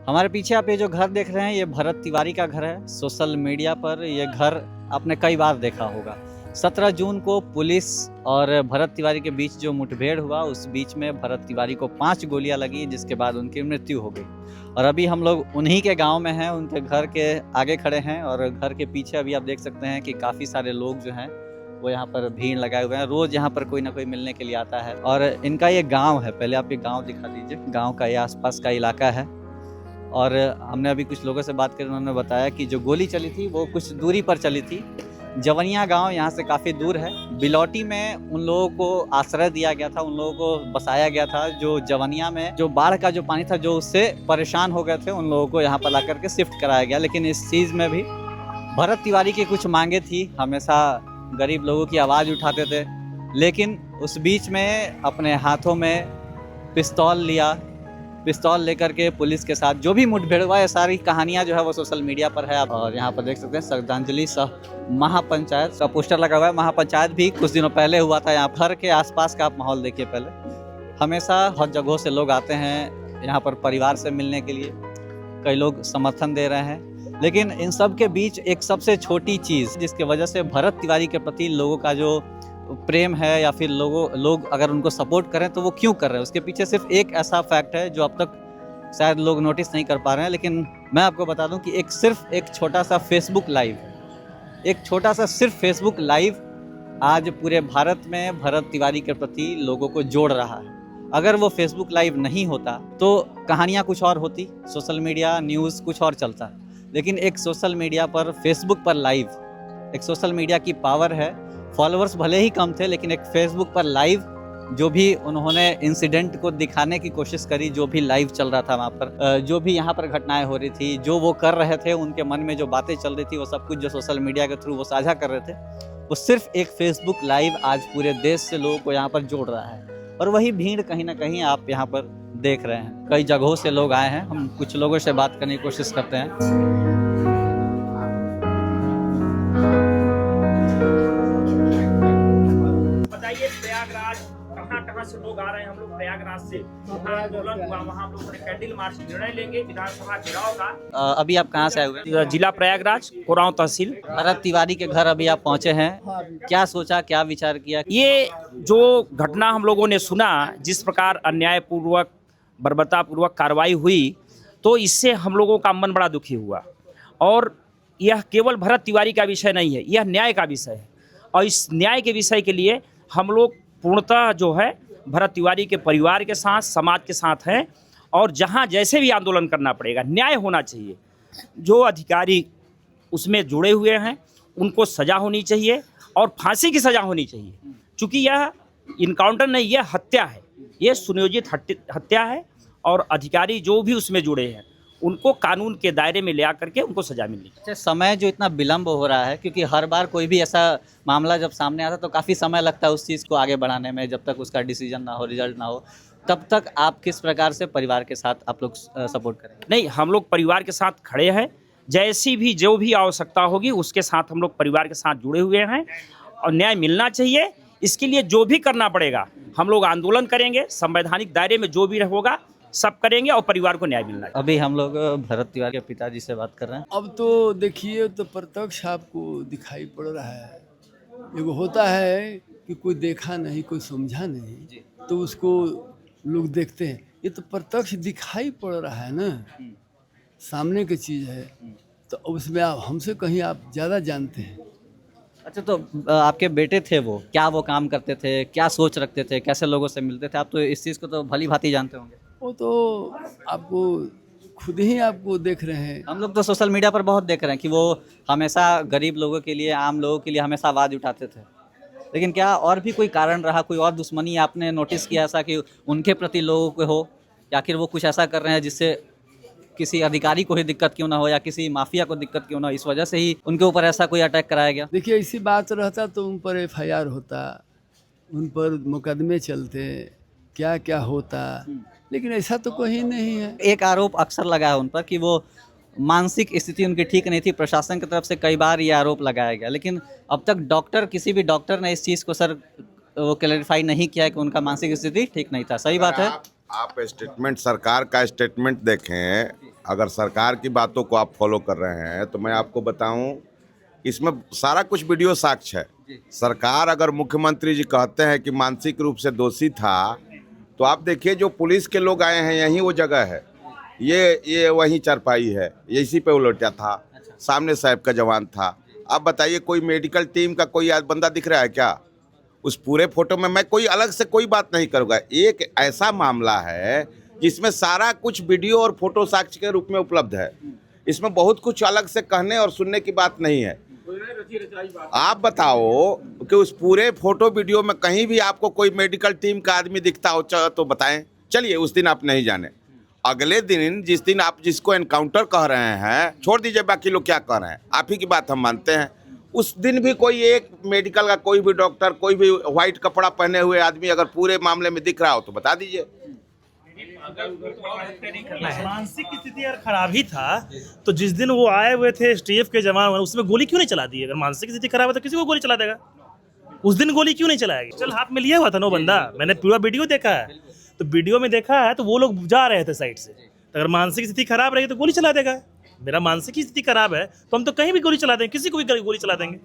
हमारे पीछे आप ये जो घर देख रहे हैं ये भरत तिवारी का घर है। सोशल मीडिया पर ये घर आपने कई बार देखा होगा। 17 जून को पुलिस और भरत तिवारी के बीच जो मुठभेड़ हुआ उस बीच में भरत तिवारी को 5 गोलियां लगी जिसके बाद उनकी मृत्यु हो गई। और अभी हम लोग उन्हीं के गांव में हैं, उनके घर के आगे खड़े हैं और घर के पीछे अभी आप देख सकते हैं कि काफ़ी सारे लोग जो हैं वो यहाँ पर भीड़ लगाए हुए हैं। रोज़ यहाँ पर कोई ना कोई मिलने के लिए आता है और इनका ये गाँव है। पहले आप ये गाँव दिखा दीजिए। गाँव का ये आसपास का इलाका है और हमने अभी कुछ लोगों से बात करी, उन्होंने बताया कि जो गोली चली थी वो कुछ दूरी पर चली थी। जवनिया गांव यहाँ से काफ़ी दूर है। बिलौटी में उन लोगों को आश्रय दिया गया था, उन लोगों को बसाया गया था। जो जवनिया में जो बाढ़ का जो पानी था, जो उससे परेशान हो गए थे, उन लोगों को यहाँ पर ला करके शिफ्ट कराया गया। लेकिन इस चीज़ में भी भरत तिवारी की कुछ मांगे थी, हमेशा गरीब लोगों की आवाज़ उठाते थे। लेकिन उस बीच में अपने हाथों में पिस्तौल लेकर के पुलिस के साथ जो भी मुठभेड़ हुआ, ये सारी कहानियां जो है वो सोशल मीडिया पर है। और यहाँ पर देख सकते हैं श्रद्धांजलि सह महापंचायत का पोस्टर लगा हुआ है। महापंचायत भी कुछ दिनों पहले हुआ था। यहाँ घर के आसपास का आप माहौल देखिए। पहले हमेशा हर जगहों से लोग आते हैं यहाँ पर परिवार से मिलने के लिए। कई लोग समर्थन दे रहे हैं, लेकिन इन सब के बीच एक सबसे छोटी चीज़ जिसकी वजह से भरत तिवारी के प्रति लोगों का जो प्रेम है या फिर लोग अगर उनको सपोर्ट करें तो वो क्यों कर रहे हैं, उसके पीछे सिर्फ एक ऐसा फैक्ट है जो अब तक शायद लोग नोटिस नहीं कर पा रहे हैं। लेकिन मैं आपको बता दूं कि सिर्फ एक छोटा सा फेसबुक लाइव आज पूरे भारत में भरत तिवारी के प्रति लोगों को जोड़ रहा है। अगर वो फेसबुक लाइव नहीं होता तो कहानियाँ कुछ और होती, सोशल मीडिया न्यूज़ कुछ और चलता। लेकिन एक सोशल मीडिया पर, फेसबुक पर लाइव, एक सोशल मीडिया की पावर है। फॉलोअर्स भले ही कम थे, लेकिन एक फेसबुक पर लाइव जो भी उन्होंने इंसिडेंट को दिखाने की कोशिश करी, जो भी लाइव चल रहा था वहाँ पर, जो भी यहाँ पर घटनाएं हो रही थी, जो वो कर रहे थे, उनके मन में जो बातें चल रही थी, वो सब कुछ जो सोशल मीडिया के थ्रू वो साझा कर रहे थे, वो सिर्फ एक फेसबुक लाइव आज पूरे देश से लोगों को यहाँ पर जोड़ रहा है। और वही भीड़ कहीं ना कहीं आप यहाँ पर देख रहे हैं। कई जगहों से लोग आए हैं। हम कुछ लोगों से बात करने की कोशिश करते हैं। प्रयागराज कहाँ से लोग आ रहे हैं। हम लोग प्रयागराज से आंदोलन हुआ, वहाँ हम लोगों ने कैंडल मार्च निर्णय लेंगे विधानसभा घेराव का। अभी आप कहाँ से आए हुए हैं? जिला प्रयागराज, कोरांव तहसील। भरत तिवारी के घर अभी आप पहुँचे हैं, क्या सोचा, क्या विचार किया? ये जो घटना हम लोगों ने सुना, जिस प्रकार अन्यायपूर्वक बर्बरतापूर्वक कार्रवाई हुई, तो इससे हम लोगों का मन बड़ा दुखी हुआ। और यह केवल भरत तिवारी का विषय नहीं है, यह न्याय का विषय है। और इस न्याय के विषय के लिए हम लोग पूर्णतः जो है भरत तिवारी के परिवार के साथ, समाज के साथ हैं। और जहां जैसे भी आंदोलन करना पड़ेगा, न्याय होना चाहिए। जो अधिकारी उसमें जुड़े हुए हैं उनको सज़ा होनी चाहिए और फांसी की सज़ा होनी चाहिए। चूँकि यह इनकाउंटर नहीं, यह हत्या है, यह सुनियोजित हत्या है। और अधिकारी जो भी उसमें जुड़े हैं उनको कानून के दायरे में ले आकर के उनको सजा मिलनी। अच्छा, समय जो इतना विलम्ब हो रहा है, क्योंकि हर बार कोई भी ऐसा मामला जब सामने आता तो काफ़ी समय लगता है उस चीज़ को आगे बढ़ाने में, जब तक उसका डिसीजन ना हो, रिजल्ट ना हो, तब तक आप किस प्रकार से परिवार के साथ आप लोग सपोर्ट करेंगे? नहीं, हम लोग परिवार के साथ खड़े हैं। जैसी भी जो भी आवश्यकता होगी उसके साथ हम लोग परिवार के साथ जुड़े हुए हैं। और न्याय मिलना चाहिए, इसके लिए जो भी करना पड़ेगा हम लोग आंदोलन करेंगे। संवैधानिक दायरे में जो भी होगा सब करेंगे और परिवार को न्याय मिलना चाहिए। अभी हम लोग भरत तिवारी के पिताजी से बात कर रहे हैं। अब तो देखिए, तो प्रत्यक्ष आपको दिखाई पड़ रहा है। एगो होता है कि कोई देखा नहीं, कोई समझा नहीं, तो उसको लोग देखते हैं। ये तो प्रत्यक्ष दिखाई पड़ रहा है ना, सामने की चीज़ है। तो उसमें आप हमसे कहीं आप ज़्यादा जानते हैं। अच्छा, तो आपके बेटे थे, वो क्या वो काम करते थे, क्या सोच रखते थे, कैसे लोगों से मिलते थे? आप तो इस चीज़ को तो भली भांति जानते होंगे। वो तो आपको खुद ही आपको देख रहे हैं। हम लोग तो सोशल मीडिया पर बहुत देख रहे हैं कि वो हमेशा गरीब लोगों के लिए, आम लोगों के लिए हमेशा आवाज़ उठाते थे। लेकिन क्या और भी कोई कारण रहा, कोई और दुश्मनी आपने नोटिस किया ऐसा कि उनके प्रति लोगों को हो, या फिर वो कुछ ऐसा कर रहे हैं जिससे किसी अधिकारी को ही दिक्कत क्यों ना हो या किसी माफिया को दिक्कत क्यों ना हो, इस वजह से ही उनके ऊपर ऐसा कोई अटैक कराया गया? देखिए, ऐसी बात रहता तो उन पर FIR होता, उन पर मुकदमे चलते, क्या क्या होता। लेकिन ऐसा तो कहीं नहीं है। एक आरोप अक्सर लगा है उन पर कि वो मानसिक स्थिति उनकी ठीक नहीं थी। प्रशासन की तरफ से कई बार ये आरोप लगाया गया, लेकिन अब तक किसी भी डॉक्टर ने इस चीज़ को वो क्लैरिफाई नहीं किया कि उनका मानसिक स्थिति ठीक नहीं था। सही बात है। आप स्टेटमेंट, सरकार का स्टेटमेंट देखें अगर सरकार की बातों को आप फॉलो कर रहे हैं तो मैं आपको बताऊं, इसमें सारा कुछ वीडियो साक्ष्य है। सरकार अगर मुख्यमंत्री जी कहते हैं कि मानसिक रूप से दोषी था, तो आप देखिए जो पुलिस के लोग आए हैं यहीं वो जगह है, ये वहीं चारपाई है, इसी पे उलटा था, सामने साहब का जवान था। आप बताइए कोई मेडिकल टीम का कोई बंदा दिख रहा है क्या उस पूरे फोटो में? मैं कोई अलग से कोई बात नहीं करूँगा। एक ऐसा मामला है जिसमें सारा कुछ वीडियो और फोटो साक्ष्य के रूप में उपलब्ध है। इसमें बहुत कुछ अलग से कहने और सुनने की बात नहीं है। आप बताओ कि उस पूरे फोटो वीडियो में कहीं भी आपको कोई मेडिकल टीम का आदमी दिखता हो तो बताएं। चलिए उस दिन आप नहीं जाने, अगले दिन जिस दिन आप जिसको एनकाउंटर कह रहे हैं, छोड़ दीजिए बाकी लोग क्या कह रहे हैं, आप ही की बात हम मानते हैं। उस दिन भी कोई एक मेडिकल का कोई भी डॉक्टर, कोई भी व्हाइट कपड़ा पहने हुए आदमी अगर पूरे मामले में दिख रहा हो तो बता दीजिए। मानसिक स्थिति यार खराब ही था, तो जिस दिन वो आए हुए थे एसटीएफ के जवान, उसमें गोली क्यों नहीं चला दी? अगर मानसिक स्थिति खराब है तो किसी को गोली चला देगा, उस दिन गोली क्यों नहीं चलाएगी? चल हाथ में लिया हुआ था ना बंदा, मैंने पूरा वीडियो देखा है, तो वीडियो में देखा है तो वो लोग जा रहे थे साइड से। तो अगर मानसिक स्थिति खराब रहेगी तो गोली चला देगा। मेरा मानसिक स्थिति खराब है तो हम तो कहीं भी गोली चला देंगे, किसी को भी गोली चला देंगे,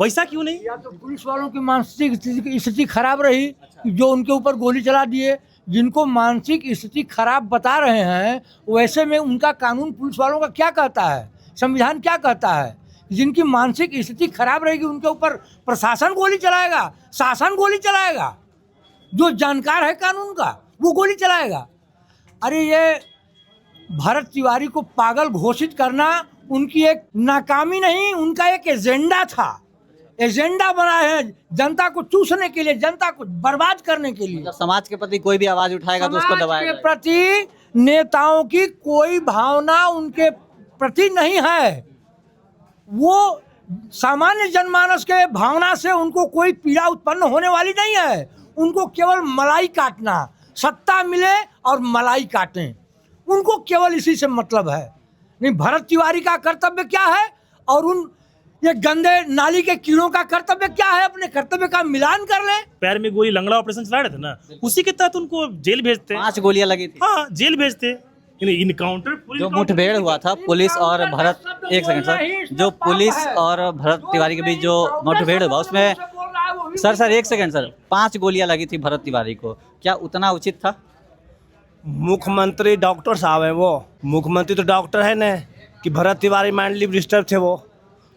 वैसा क्यों नहीं? या तो पुलिस वालों की मानसिक स्थिति खराब रही जो उनके ऊपर गोली चला दिए। जिनको मानसिक स्थिति खराब बता रहे हैं, वैसे में उनका कानून पुलिस वालों का क्या कहता है, संविधान क्या कहता है? जिनकी मानसिक स्थिति खराब रहेगी उनके ऊपर प्रशासन गोली चलाएगा, शासन गोली चलाएगा, जो जानकार है कानून का वो गोली चलाएगा। अरे ये भरत तिवारी को पागल घोषित करना उनकी एक नाकामी नहीं, उनका एक एजेंडा था, एजेंडा बना है जनता को चूसने के लिए, जनता को बर्बाद करने के लिए। मतलब समाज के प्रति कोई भी आवाज उठाएगा तो उसको दबाएगा। समाज के प्रति नेताओं की कोई भावना उनके प्रति नहीं है। वो सामान्य जनमानस के भावना से उनको कोई पीड़ा उत्पन्न होने वाली नहीं है। उनको केवल मलाई काटना, सत्ता मिले और मलाई काटें, उनको केवल इसी से मतलब है। नहीं, भरत तिवारी का कर्तव्य क्या है और उन ये गंदे नाली के कीड़ों का कर्तव्य क्या है? अपने कर्तव्य का मिलान कर ले। पैर में गोली लंगड़ा ऑपरेशन चला रहे थे ना, उसी के तहत उनको जेल भेजते। 5 गोलियां लगी थी। हाँ, जेल भेजते। इनकाउंटर जो मुठभेड़ हुआ था पुलिस और भरत, एक सेकंड सर, जो पुलिस और भरत तिवारी के बीच जो मुठभेड़ हुआ उसमें सर एक सेकंड सर, 5 गोलियां लगी थी भरत तिवारी को, क्या उतना उचित था? मुख्यमंत्री डॉक्टर साहब है, वो मुख्यमंत्री तो डॉक्टर है ना, कि भरत तिवारी मेंटली डिस्टर्ब थे, वो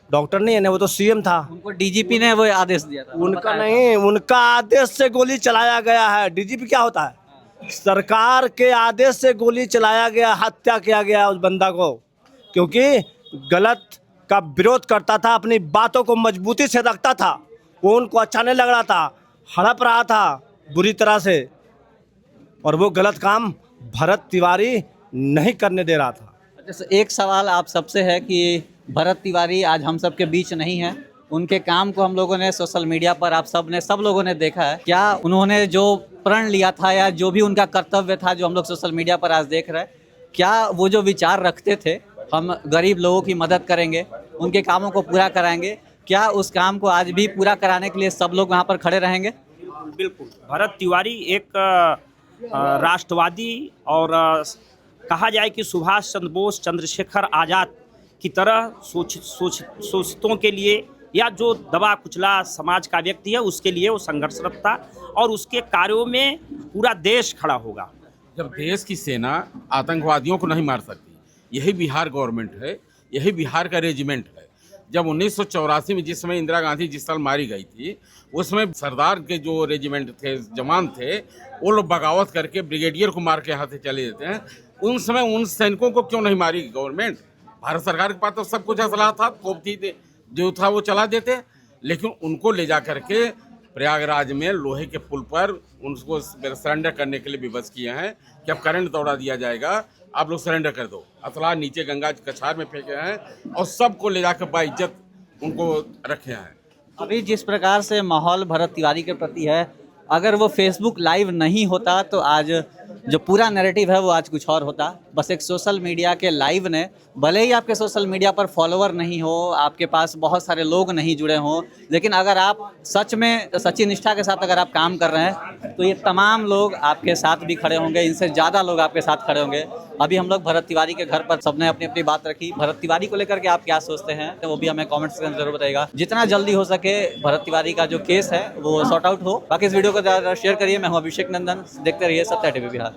डॉक्टर नहीं है ना, वो तो सीएम था। उनको डीजीपी ने वो आदेश दिया था। उनका नहीं, उनका आदेश से गोली चलाया गया है। डीजीपी क्या होता है? सरकार के आदेश से गोली चलाया गया, हत्या किया गया उस बंदा को, क्योंकि गलत का विरोध करता था, अपनी बातों को मजबूती से रखता था, वो उनको अच्छा नहीं लग रहा था, हड़प रहा था बुरी तरह से, और वो गलत काम भरत तिवारी नहीं करने दे रहा था। अच्छा, एक सवाल आप सबसे है कि भरत तिवारी आज हम सब के बीच नहीं है, उनके काम को हम लोगों ने सोशल मीडिया पर सब लोगों ने देखा है। क्या उन्होंने जो प्रण लिया था या जो भी उनका कर्तव्य था जो हम लोग सोशल मीडिया पर आज देख रहे हैं, क्या वो जो विचार रखते थे हम गरीब लोगों की मदद करेंगे, उनके कामों को पूरा कराएंगे, क्या उस काम को आज भी पूरा कराने के लिए सब लोग वहाँ पर खड़े रहेंगे? बिल्कुल। भरत तिवारी एक राष्ट्रवादी और कहा जाए कि सुभाष चंद्र बोस, चंद्रशेखर आज़ाद की तरह शोषितों के लिए या जो दबा कुचला समाज का व्यक्ति है उसके लिए वो संघर्षरत था, और उसके कार्यों में पूरा देश खड़ा होगा। जब देश की सेना आतंकवादियों को नहीं मार सकती, यही बिहार गवर्नमेंट है, यही बिहार का रेजिमेंट है। जब 1984 में जिस समय इंदिरा गांधी जिस साल मारी गई थी, उसमें सरदार के जो रेजिमेंट थे, जवान थे, वो लोग बगावत करके ब्रिगेडियर को मार के हाथे चले देते हैं। उन समय उन सैनिकों को क्यों नहीं मारी गवर्नमेंट? भारत सरकार के पास तो सब कुछ असलाह था, तोप थी, जो था वो चला देते, लेकिन उनको ले जा करके प्रयागराज में लोहे के पुल पर उनको सरेंडर करने के लिए विवश किए हैं कि अब करंट दौड़ा दिया जाएगा, आप लोग सरेंडर कर दो। असला नीचे गंगा कछार में फेंके हैं और सबको ले जाकर बाइज्जत उनको रखे हैं। अभी जिस प्रकार से माहौल भरत तिवारी के प्रति है, अगर वो फेसबुक लाइव नहीं होता तो आज जो पूरा नैरेटिव है वो आज कुछ और होता। बस एक सोशल मीडिया के लाइव ने, भले ही आपके सोशल मीडिया पर फॉलोअर नहीं हो, आपके पास बहुत सारे लोग नहीं जुड़े हों, लेकिन अगर आप सच में सच्ची निष्ठा के साथ अगर आप काम कर रहे हैं तो ये तमाम लोग आपके साथ भी खड़े होंगे, इनसे ज़्यादा लोग आपके साथ खड़े होंगे। अभी हम लोग भरत तिवारी के घर पर सबने अपनी अपनी बात रखी। भरत तिवारी को लेकर के आप क्या सोचते हैं तो वो भी हमें कमेंट्स में जरूर बताइएगा। जितना जल्दी हो सके भरत तिवारी का जो केस है वो सॉर्ट आउट हो। बाकी इस वीडियो को ज़्यादा शेयर करिए। मैं हूं अभिषेक नंदन, देखते रहिए सत्या टीवी बिहार।